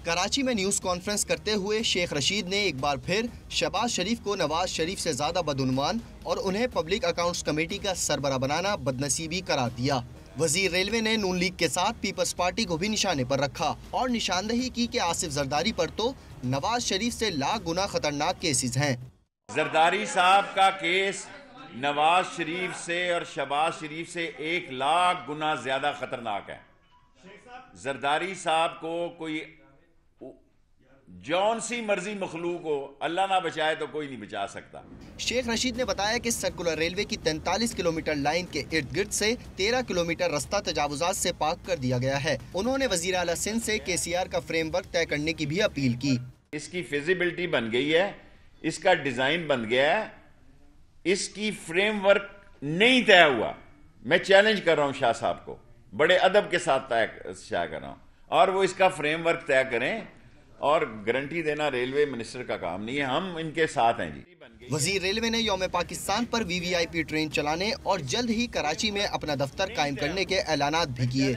कराची में news conference करते हुए शेख रशीद ने एक बार फिर शहबाज शरीफ को नवाज शरीफ से ज़्यादा बदउनवान और उन्हें पब्लिक अकाउंट्स कमेटी का सरबराह बनाना बदनसीबी करार दिया। वजीर रेलवे ने नून लीग के साथ पीपल्स पार्टी को भी निशाने पर रखा और निशानदही की कि आसिफ जरदारी पर तो नवाज शरीफ से लाख गुना खतरनाक केसेस हैं। जरदारी साहब का केस नवाज शरीफ से और शहबाज शरीफ से 1 लाख गुना ज्यादा खतरनाक है। जरदारी साहब को कोई जौन सी मर्जी मखलूक हो, अल्लाह ना बचाए तो कोई नहीं बचा सकता। शेख रशीद ने बताया कि सर्कुलर रेलवे की 43 किलोमीटर लाइन के इर्द गिर्द से 13 किलोमीटर रास्ता तजावुजात से पाक कर दिया गया है। उन्होंने वजीर आला सिंध से KCR का फ्रेमवर्क तय करने की भी अपील की। इसकी फिजिबिलिटी बन गई है, इसका डिजाइन बन गया है, इसकी फ्रेमवर्क नहीं तय हुआ। मैं चैलेंज कर रहा हूं शाह साहब को, बड़े अदब के साथ तय कर रहा हूं, और वो इसका फ्रेमवर्क तय करें। और गारंटी देना रेलवे मिनिस्टर का काम नहीं है, हम इनके साथ हैं जी। वजीर रेलवे ने यौम पाकिस्तान पर VVIP ट्रेन चलाने और जल्द ही कराची में अपना दफ्तर कायम करने के ऐलानात भी किए।